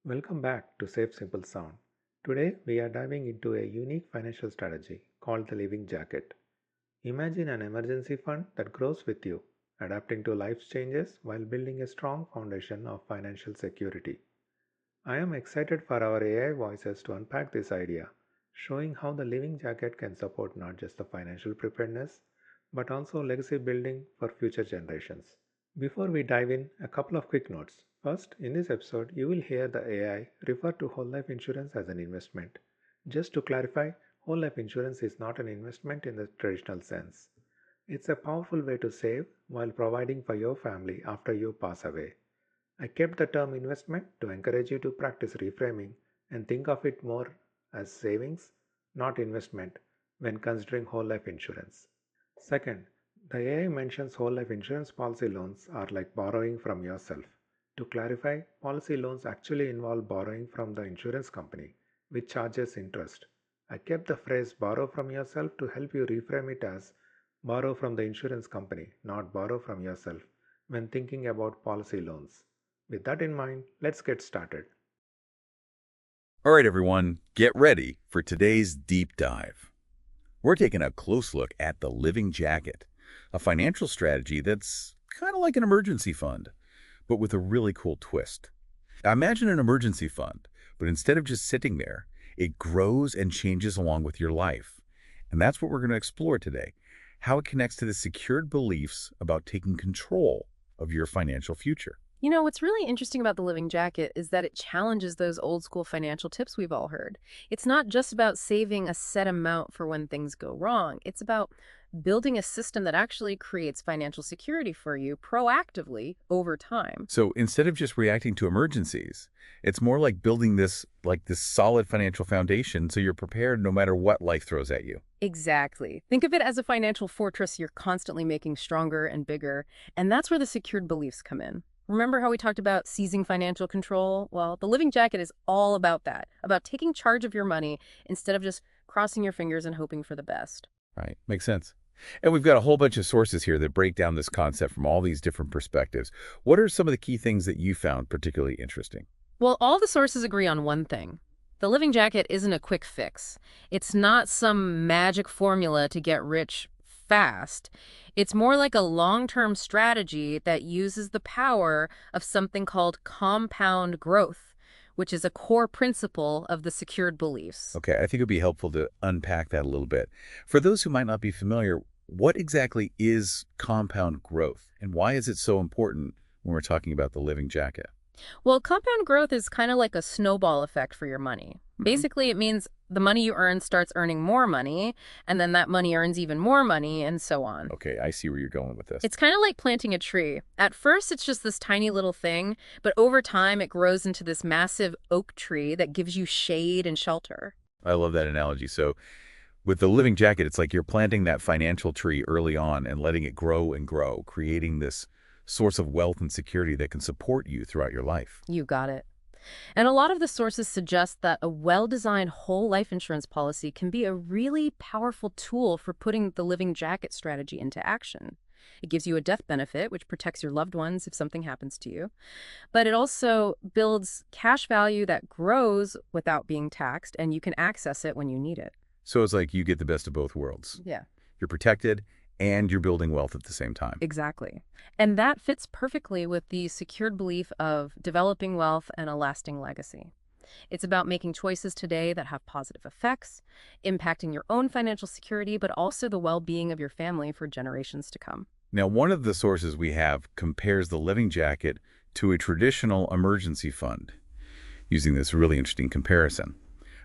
Welcome back to Safe Simple Sound. Today we are diving into a unique financial strategy called the Living Jacket. Imagine an emergency fund that grows with you, adapting to life's changes while building a strong foundation of financial security. I am excited for our AI voices to unpack this idea, showing how the Living Jacket can support not just the financial preparedness, but also legacy building for future generations. Before we dive in, a couple of quick notes. First, in this episode, you will hear the AI refer to whole life insurance as an investment. Just to clarify, whole life insurance is not an investment in the traditional sense. It's a powerful way to save while providing for your family after you pass away. I kept the term investment to encourage you to practice reframing and think of it more as savings, not investment, when considering whole life insurance. Second, the AI mentions whole life insurance policy loans are like borrowing from yourself. To clarify, policy loans actually involve borrowing from the insurance company, which charges interest. I kept the phrase borrow from yourself to help you reframe it as borrow from the insurance company, not borrow from yourself, when thinking about policy loans. With that in mind, let's get started. All right, everyone, get ready for today's deep dive. We're taking a close look at the Living Jacket, a financial strategy that's kind of like an emergency fund, but with a really cool twist. Now, imagine an emergency fund, but instead of just sitting there, it grows and changes along with your life. And that's what we're going to explore today, how it connects to the secured beliefs about taking control of your financial future. What's really interesting about the Living Jacket is that it challenges those old school financial tips we've all heard. It's not just about saving a set amount for when things go wrong. It's about building a system that actually creates financial security for you proactively over time. So instead of just reacting to emergencies, it's more like building this solid financial foundation so you're prepared no matter what life throws at you. Exactly. Think of it as a financial fortress you're constantly making stronger and bigger, and that's where the secured beliefs come in. Remember how we talked about seizing financial control? Well, the Living Jacket is all about that, about taking charge of your money instead of just crossing your fingers and hoping for the best. Right. Makes sense. And we've got a whole bunch of sources here that break down this concept from all these different perspectives. What are some of the key things that you found particularly interesting? Well, all the sources agree on one thing. The Living Jacket isn't a quick fix. It's not some magic formula to get rich fast. It's more like a long-term strategy that uses the power of something called compound growth, which is a core principle of the secured beliefs. Okay, I think it'd be helpful to unpack that a little bit. For those who might not be familiar, what exactly is compound growth and why is it so important when we're talking about the Living Jacket? Well, compound growth is kind of like a snowball effect for your money. Basically, it means the money you earn starts earning more money, and then that money earns even more money, and so on. Okay, I see where you're going with this. It's kind of like planting a tree. At first, it's just this tiny little thing, but over time, it grows into this massive oak tree that gives you shade and shelter. I love that analogy. So with the Living Jacket, it's like you're planting that financial tree early on and letting it grow and grow, creating this source of wealth and security that can support you throughout your life. You got it. And a lot of the sources suggest that a well-designed whole life insurance policy can be a really powerful tool for putting the Living Jacket strategy into action. It gives you a death benefit, which protects your loved ones if something happens to you. But it also builds cash value that grows without being taxed, and you can access it when you need it. So it's like you get the best of both worlds. Yeah. You're protected and you're building wealth at the same time. Exactly. And that fits perfectly with the secured belief of developing wealth and a lasting legacy. It's about making choices today that have positive effects, impacting your own financial security, but also the well-being of your family for generations to come. Now, one of the sources we have compares the Living Jacket to a traditional emergency fund, using this really interesting comparison.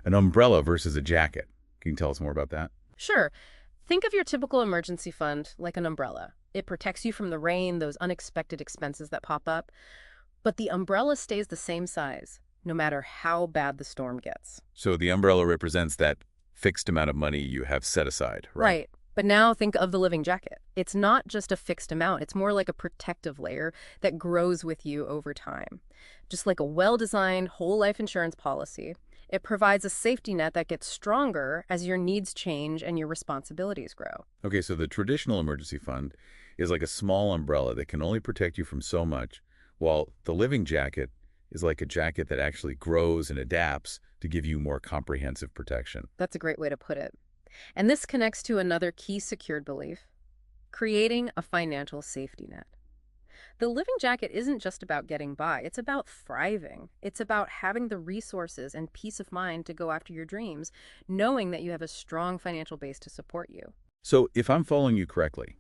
An umbrella versus a jacket. Can you tell us more about that? Sure. Think of your typical emergency fund like an umbrella. It protects you from the rain, those unexpected expenses that pop up. But the umbrella stays the same size, no matter how bad the storm gets. So the umbrella represents that fixed amount of money you have set aside, right? Right. But now think of the Living Jacket. It's not just a fixed amount. It's more like a protective layer that grows with you over time. Just like a well-designed whole life insurance policy, it provides a safety net that gets stronger as your needs change and your responsibilities grow. Okay, so the traditional emergency fund is like a small umbrella that can only protect you from so much, while the Living Jacket is like a jacket that actually grows and adapts to give you more comprehensive protection. That's a great way to put it. And this connects to another key secured belief: creating a financial safety net. The living jacket isn't just about getting by, it's about thriving. It's about having the resources and peace of mind to go after your dreams, knowing that you have a strong financial base to support you. So if I'm following you correctly,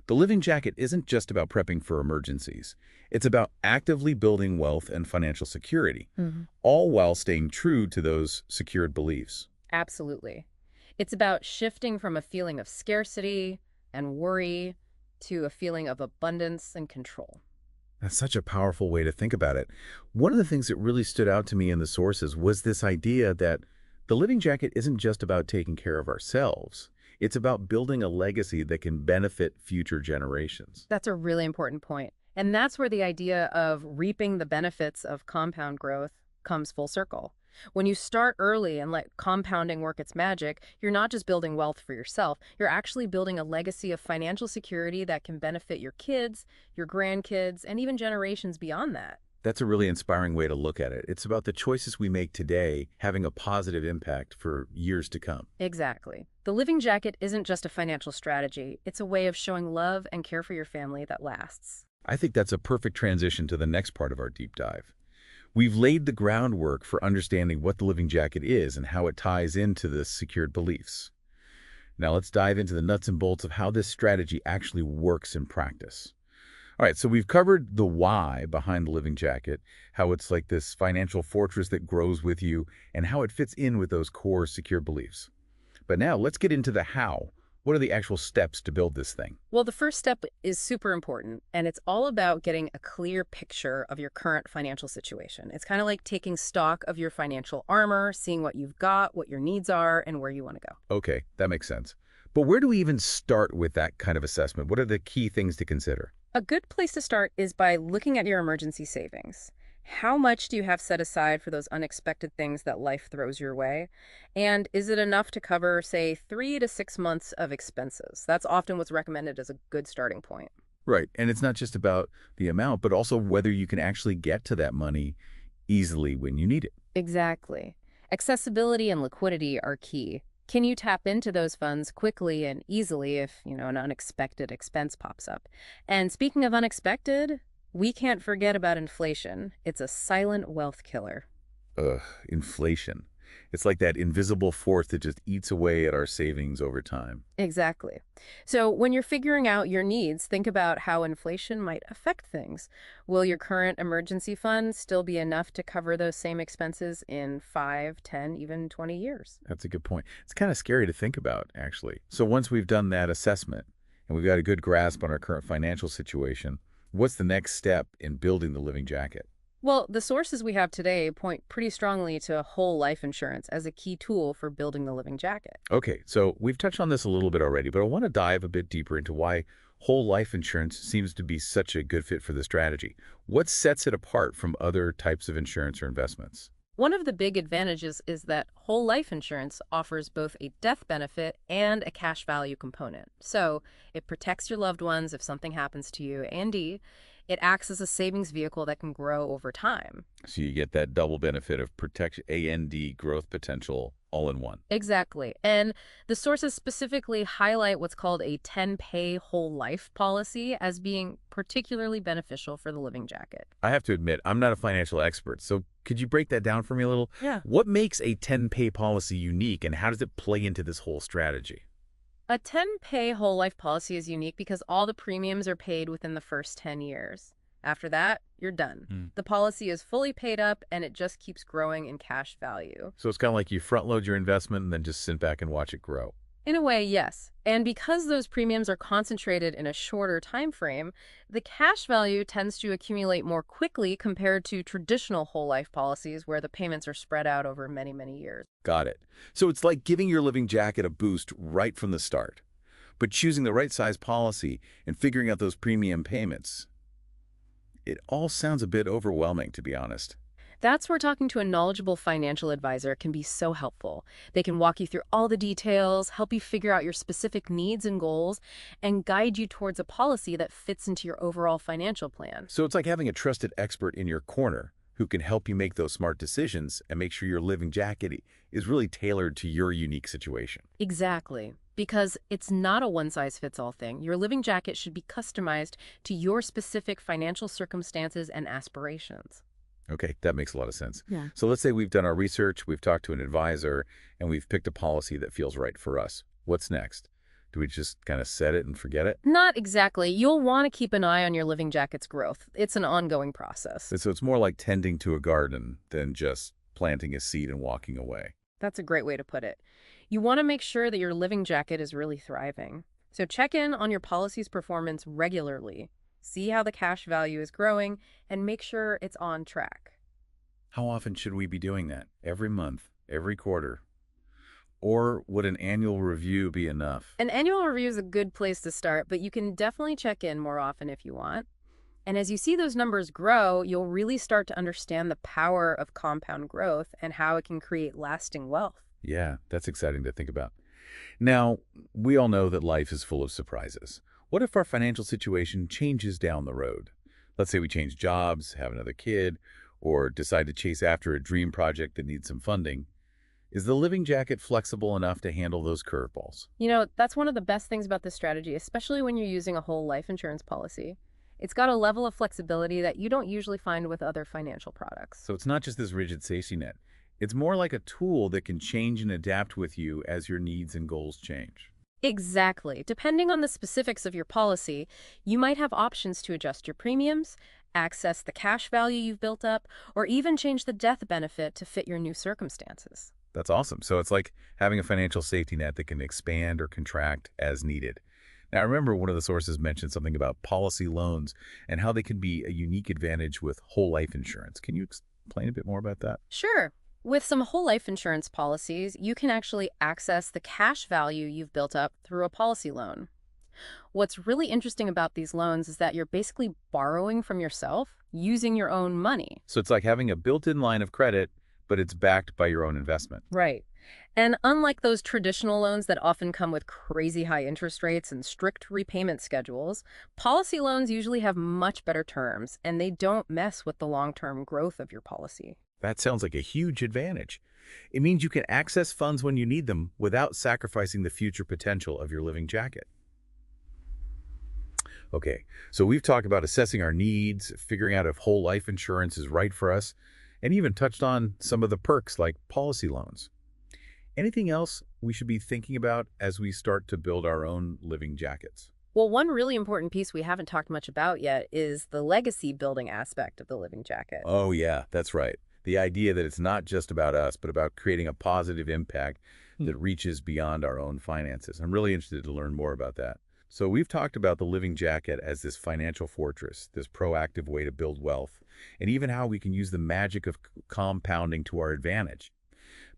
the living jacket isn't just about prepping for emergencies. It's about actively building wealth and financial security, all while staying true to those secured beliefs. Absolutely. It's about shifting from a feeling of scarcity and worry to a feeling of abundance and control. That's such a powerful way to think about it. One of the things that really stood out to me in the sources was this idea that the living jacket isn't just about taking care of ourselves. It's about building a legacy that can benefit future generations. That's a really important point. And that's where the idea of reaping the benefits of compound growth comes full circle. When you start early and let compounding work its magic, you're not just building wealth for yourself, you're actually building a legacy of financial security that can benefit your kids, your grandkids, and even generations beyond that. That's a really inspiring way to look at it. It's about the choices we make today having a positive impact for years to come. Exactly. The living jacket isn't just a financial strategy, it's a way of showing love and care for your family that lasts. I think that's a perfect transition to the next part of our deep dive. We've laid the groundwork for understanding what the living jacket is and how it ties into the secured beliefs. Now let's dive into the nuts and bolts of how this strategy actually works in practice. All right, so we've covered the why behind the living jacket, how it's like this financial fortress that grows with you, and how it fits in with those core secure beliefs. But now let's get into the how. What are the actual steps to build this thing? Well, the first step is super important, and it's all about getting a clear picture of your current financial situation. It's kind of like taking stock of your financial armor, seeing what you've got, what your needs are, and where you want to go. Okay, that makes sense. But where do we even start with that kind of assessment? What are the key things to consider? A good place to start is by looking at your emergency savings. How much do you have set aside for those unexpected things that life throws your way? And is it enough to cover, say, 3 to 6 months of expenses? That's often what's recommended as a good starting point. Right, and it's not just about the amount, but also whether you can actually get to that money easily when you need it. Exactly. Accessibility and liquidity are key. Can you tap into those funds quickly and easily if, an unexpected expense pops up? And speaking of unexpected, we can't forget about inflation. It's a silent wealth killer. Ugh, inflation. It's like that invisible force that just eats away at our savings over time. Exactly. So when you're figuring out your needs, think about how inflation might affect things. Will your current emergency fund still be enough to cover those same expenses in 5, 10, even 20 years? That's a good point. It's kind of scary to think about, actually. So once we've done that assessment and we've got a good grasp on our current financial situation, what's the next step in building the living jacket? Well, the sources we have today point pretty strongly to whole life insurance as a key tool for building the living jacket. Okay, so we've touched on this a little bit already, but I want to dive a bit deeper into why whole life insurance seems to be such a good fit for the strategy. What sets it apart from other types of insurance or investments? One of the big advantages is that whole life insurance offers both a death benefit and a cash value component. So it protects your loved ones if something happens to you, and it acts as a savings vehicle that can grow over time. So you get that double benefit of protection and growth potential all in one. Exactly. And the sources specifically highlight what's called a 10-pay whole life policy as being particularly beneficial for the living jacket. I have to admit, I'm not a financial expert, so could you break that down for me a little? Yeah. What makes a 10-pay policy unique, and how does it play into this whole strategy? A 10-pay whole life policy is unique because all the premiums are paid within the first 10 years. After that, you're done. The policy is fully paid up and it just keeps growing in cash value. So it's kind of like you front load your investment and then just sit back and watch it grow. In a way, yes. And because those premiums are concentrated in a shorter time frame, the cash value tends to accumulate more quickly compared to traditional whole life policies where the payments are spread out over many, many years. Got it. So it's like giving your living jacket a boost right from the start. But choosing the right size policy and figuring out those premium payments, it all sounds a bit overwhelming, to be honest. That's where talking to a knowledgeable financial advisor can be so helpful. They can walk you through all the details, help you figure out your specific needs and goals, and guide you towards a policy that fits into your overall financial plan. So it's like having a trusted expert in your corner who can help you make those smart decisions and make sure your living jacket is really tailored to your unique situation. Exactly. Because it's not a one-size-fits-all thing. Your living jacket should be customized to your specific financial circumstances and aspirations. Okay, that makes a lot of sense. Yeah. So let's say we've done our research, we've talked to an advisor, and we've picked a policy that feels right for us. What's next? Do we just kind of set it and forget it? Not exactly. You'll want to keep an eye on your living jacket's growth. It's an ongoing process. So it's more like tending to a garden than just planting a seed and walking away. That's a great way to put it. You want to make sure that your living jacket is really thriving. So check in on your policy's performance regularly. See how the cash value is growing and make sure it's on track. How often should we be doing that? Every month? Every quarter? Or would an annual review be enough? An annual review is a good place to start, but you can definitely check in more often if you want. And as you see those numbers grow, you'll really start to understand the power of compound growth and how it can create lasting wealth. Yeah, that's exciting to think about. Now, we all know that life is full of surprises. What if our financial situation changes down the road? Let's say we change jobs, have another kid, or decide to chase after a dream project that needs some funding. Is the living jacket flexible enough to handle those curveballs? You know, that's one of the best things about this strategy, especially when you're using a whole life insurance policy. It's got a level of flexibility that you don't usually find with other financial products. So it's not just this rigid safety net. It's more like a tool that can change and adapt with you as your needs and goals change. Exactly. Depending on the specifics of your policy, you might have options to adjust your premiums, access the cash value you've built up, or even change the death benefit to fit your new circumstances. That's awesome. So it's like having a financial safety net that can expand or contract as needed. Now, I remember one of the sources mentioned something about policy loans and how they can be a unique advantage with whole life insurance. Can you explain a bit more about that? Sure. With some whole life insurance policies, you can actually access the cash value you've built up through a policy loan. What's really interesting about these loans is that you're basically borrowing from yourself using your own money. So it's like having a built-in line of credit, but it's backed by your own investment. Right. And unlike those traditional loans that often come with crazy high interest rates and strict repayment schedules, policy loans usually have much better terms, and they don't mess with the long-term growth of your policy. That sounds like a huge advantage. It means you can access funds when you need them without sacrificing the future potential of your living jacket. Okay, so we've talked about assessing our needs, figuring out if whole life insurance is right for us, and even touched on some of the perks like policy loans. Anything else we should be thinking about as we start to build our own living jackets? Well, one really important piece we haven't talked much about yet is the legacy building aspect of the living jacket. Oh yeah, that's right. The idea that it's not just about us, but about creating a positive impact that reaches beyond our own finances. I'm really interested to learn more about that. So we've talked about the living jacket as this financial fortress, this proactive way to build wealth, and even how we can use the magic of compounding to our advantage.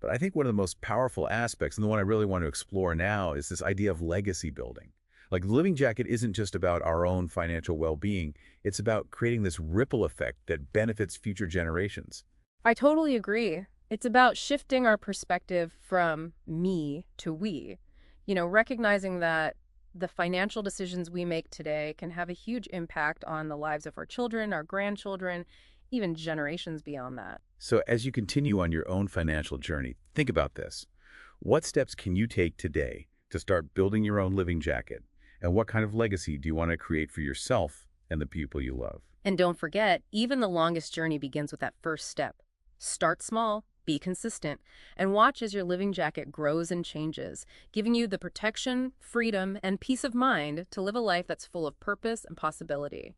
But I think one of the most powerful aspects, and the one I really want to explore now, is this idea of legacy building. Like the living jacket isn't just about our own financial well-being, it's about creating this ripple effect that benefits future generations. I totally agree. It's about shifting our perspective from me to we. You know, recognizing that the financial decisions we make today can have a huge impact on the lives of our children, our grandchildren, even generations beyond that. So as you continue on your own financial journey, think about this. What steps can you take today to start building your own living jacket? And what kind of legacy do you want to create for yourself and the people you love? And don't forget, even the longest journey begins with that first step. Start small, be consistent, and watch as your living jacket grows and changes, giving you the protection, freedom, and peace of mind to live a life that's full of purpose and possibility.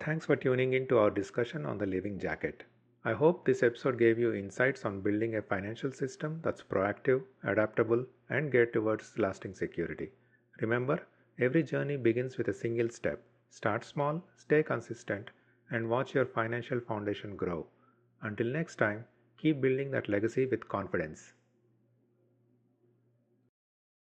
Thanks for tuning in to our discussion on the living jacket. I hope this episode gave you insights on building a financial system that's proactive, adaptable, and geared towards lasting security. Remember, every journey begins with a single step. Start small, stay consistent, and watch your financial foundation grow. Until next time, keep building that legacy with confidence.